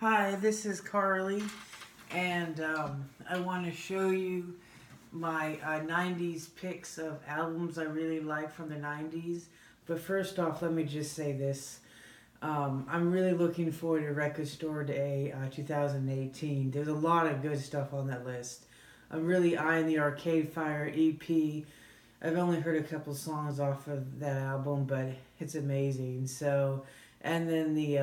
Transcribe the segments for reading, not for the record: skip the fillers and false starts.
Hi, this is Carly, and I want to show you my 90s picks of albums I really like from the 90s. But first off, let me just say this. I'm really looking forward to Record Store Day 2018. There's a lot of good stuff on that list. I'm really eyeing the Arcade Fire EP. I've only heard a couple songs off of that album, but it's amazing. So, and then the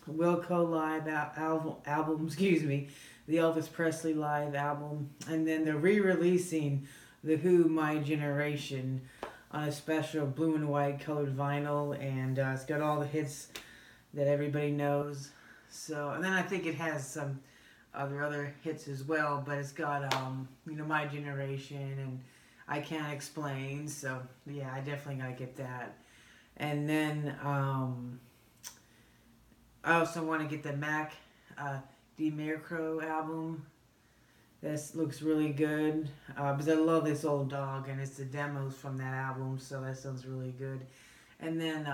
Wilco live album, excuse me, the Elvis Presley live album, and then they're re-releasing the Who My Generation on a special blue and white colored vinyl, and it's got all the hits that everybody knows. So, and then I think it has some other hits as well, but it's got My Generation and I Can't Explain. So yeah, I definitely gotta get that. And then I also want to get the Mac DiMarco album. This looks really good because I love this old dog, and it's the demos from that album, so that sounds really good. And then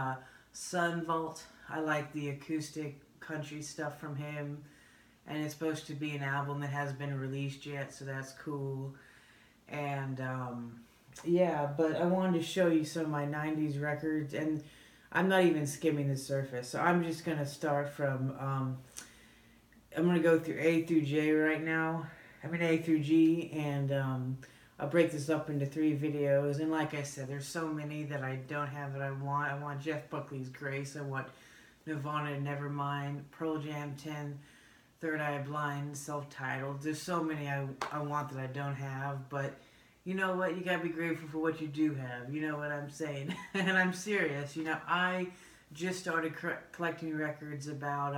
Sun Vault, I like the acoustic country stuff from him, and it's supposed to be an album that hasn't been released yet, so that's cool. And yeah, but I wanted to show you some of my 90s records, and I'm not even skimming the surface, so I'm just going to start from, I'm going to go through A through J right now. I mean A through G, and I'll break this up into 3 videos. And like I said, there's so many that I don't have that I want. I want Jeff Buckley's Grace. I want Nirvana, Nevermind, Pearl Jam 10, Third Eye Blind, self-titled. There's so many I want that I don't have, but you know what? You gotta be grateful for what you do have. You know what I'm saying? And I'm serious. You know, I just started collecting records about,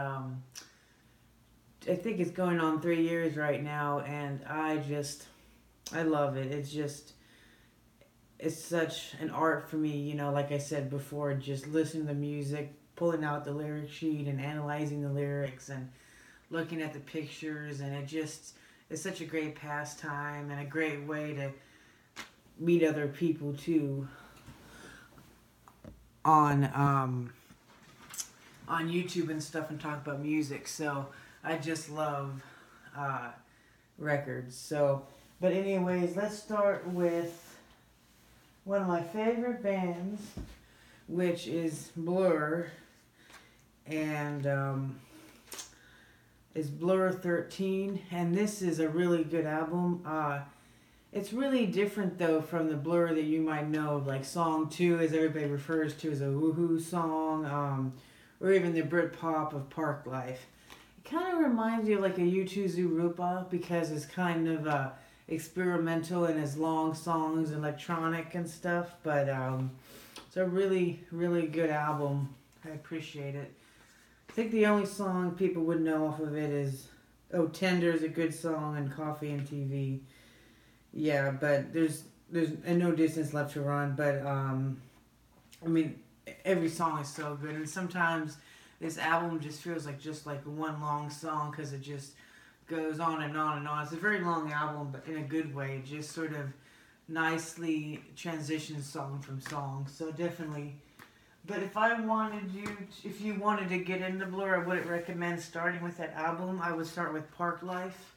I think it's going on 3 years right now, and I love it. It's such an art for me, you know, like I said before, just listening to the music, pulling out the lyric sheet and analyzing the lyrics and looking at the pictures, and it's such a great pastime and a great way to meet other people too on YouTube and stuff and talk about music. So I just love records. So, but anyways, let's start with one of my favorite bands, which is Blur, and it's Blur 13, and this is a really good album. It's really different though from the Blur that you might know, like Song 2, as everybody refers to as a woohoo song, or even the Britpop of Park Life. It kind of reminds me of like a U2 Zooropa because it's kind of experimental and has long songs, electronic and stuff, but it's a really, really good album. I appreciate it. I think the only song people would know off of it is, Tender is a good song, and Coffee and TV. Yeah, but there's no distance left to run, but I mean, every song is so good, and sometimes this album just feels like one long song because it just goes on and on and on. It's a very long album, but in a good way. It just sort of nicely transitions song from song, so definitely. But if you wanted to get into Blur, I wouldn't recommend starting with that album. I would start with Park Life.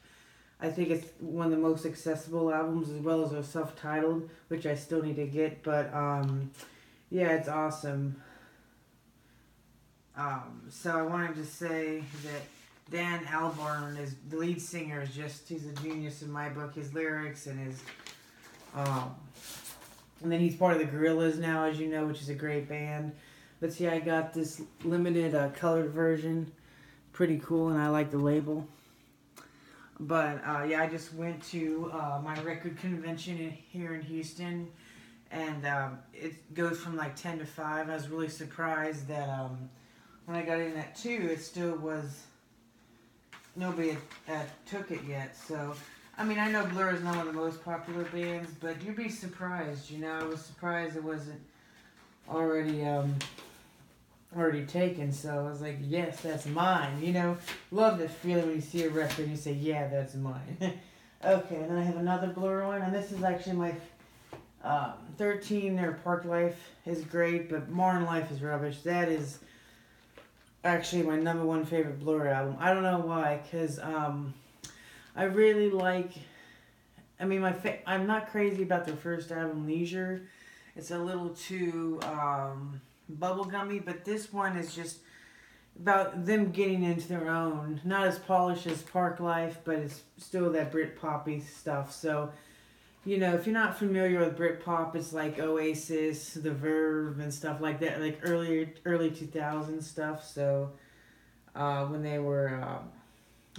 I think it's one of the most accessible albums, as well as their self-titled, which I still need to get. But yeah, it's awesome. So I wanted to say that Dan Albarn, is the lead singer, he's a genius in my book. His lyrics and his and then he's part of the Gorillaz now, as you know, which is a great band. But see, I got this limited colored version. Pretty cool, and I like the label. But yeah, I just went to my record convention here in Houston, and it goes from like 10 to 5. I was really surprised that when I got in at 2, it still was, nobody had took it yet. So, I mean, I know Blur is not one of the most popular bands, but you'd be surprised, you know. I was surprised it wasn't already taken, so I was like, yes, that's mine, you know. Love this feeling when you see a record and you say, yeah, that's mine. Okay, and then I have another Blur one, and this is actually my 13, or Park Life is great, but Modern Life is rubbish. That is actually my number one favorite Blur album. I don't know why, because I really like. I mean, I'm not crazy about their first album, Leisure. It's a little too bubblegummy, but this one is just about them getting into their own. Not as polished as Park Life, but it's still that Britpoppy stuff. So, you know, if you're not familiar with Britpop, it's like Oasis, The Verve, and stuff like that, like early 2000s stuff. So, when they were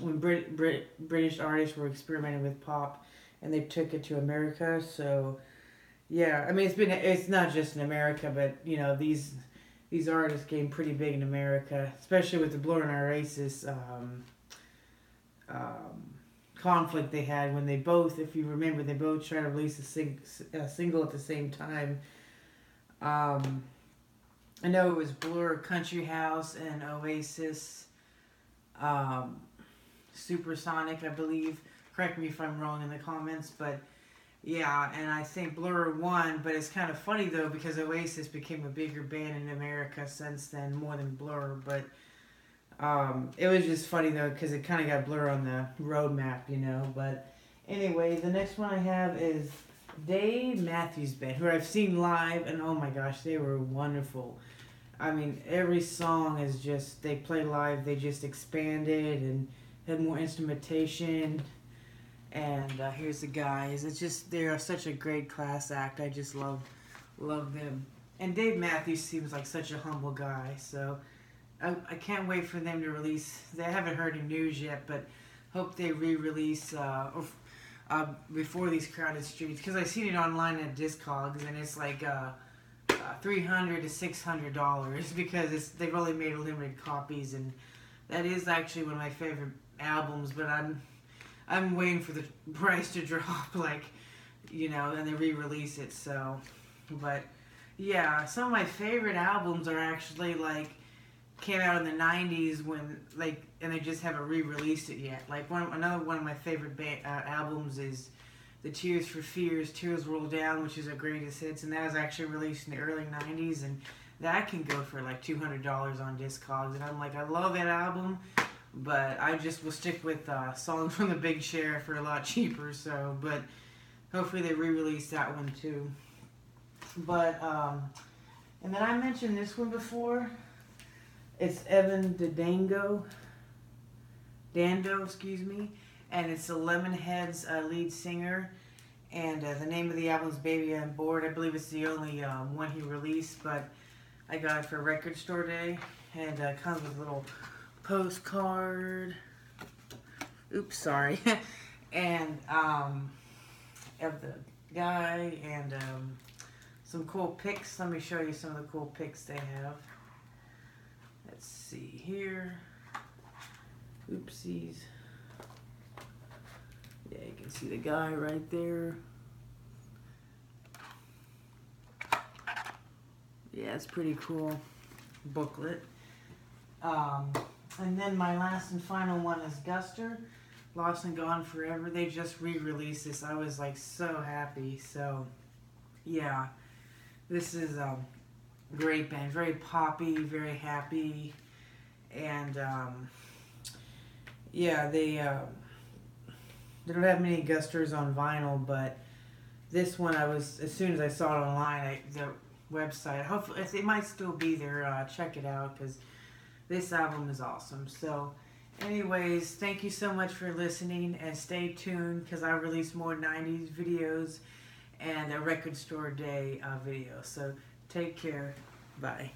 when British artists were experimenting with pop, and they took it to America. So, yeah, I mean, it's not just in America, but you know these artists came pretty big in America, especially with the Blur and Oasis conflict they had when they both, if you remember, they both tried to release a single at the same time. I know it was Blur, Country House, and Oasis, Supersonic, I believe. Correct me if I'm wrong in the comments, but yeah, and I think Blur won, but it's kind of funny though because Oasis became a bigger band in America since then, more than Blur, but it was just funny though because it kind of got Blur on the roadmap, you know, but anyway, the next one I have is Dave Matthews Band, who I've seen live, and oh my gosh, they were wonderful. I mean, every song is just, they play live, they just expanded and had more instrumentation. And here's the guys. It's just, they're such a great class act. I just love them. And Dave Matthews seems like such a humble guy. So I can't wait for them to release. They haven't heard any news yet, but hope they re-release before these crowded streets. Because I've seen it online at Discogs, and it's like $300 to $600 because they've only made limited copies, and that is actually one of my favorite albums. But I'm waiting for the price to drop, like, you know, and they re-release it, so. But, yeah, some of my favorite albums are actually, like, came out in the 90s when, like, and they just haven't re-released it yet. Like, another one of my favorite albums is the Tears for Fears, Tears Roll Down, which is a greatest hits, and that was actually released in the early 90s, and that can go for, like, $200 on Discogs, and I'm like, I love that album. But I just will stick with songs from the Big Share for a lot cheaper. So, but hopefully they re-release that one too. But and then I mentioned this one before. It's Evan Dando, excuse me, and it's the Lemonheads lead singer. And the name of the album is Baby I'm Bored. I believe it's the only one he released, but I got it for Record Store Day, and it comes with a little postcard. Oops, sorry. And of the guy and some cool pics. Let me show you some of the cool pics they have. Let's see here. Oopsies. Yeah, you can see the guy right there. Yeah, it's pretty cool booklet. And then my last and final one is Guster, Lost and Gone Forever. They just re-released this. I was like so happy. So, yeah, this is a great band. Very poppy, very happy. And, yeah, they don't have many Gusters on vinyl, but this one as soon as I saw it online, the website, hopefully, it might still be there. Check it out, because this album is awesome. So, anyways, thank you so much for listening, and stay tuned because I release more 90s videos and a Record Store Day video. So, take care. Bye.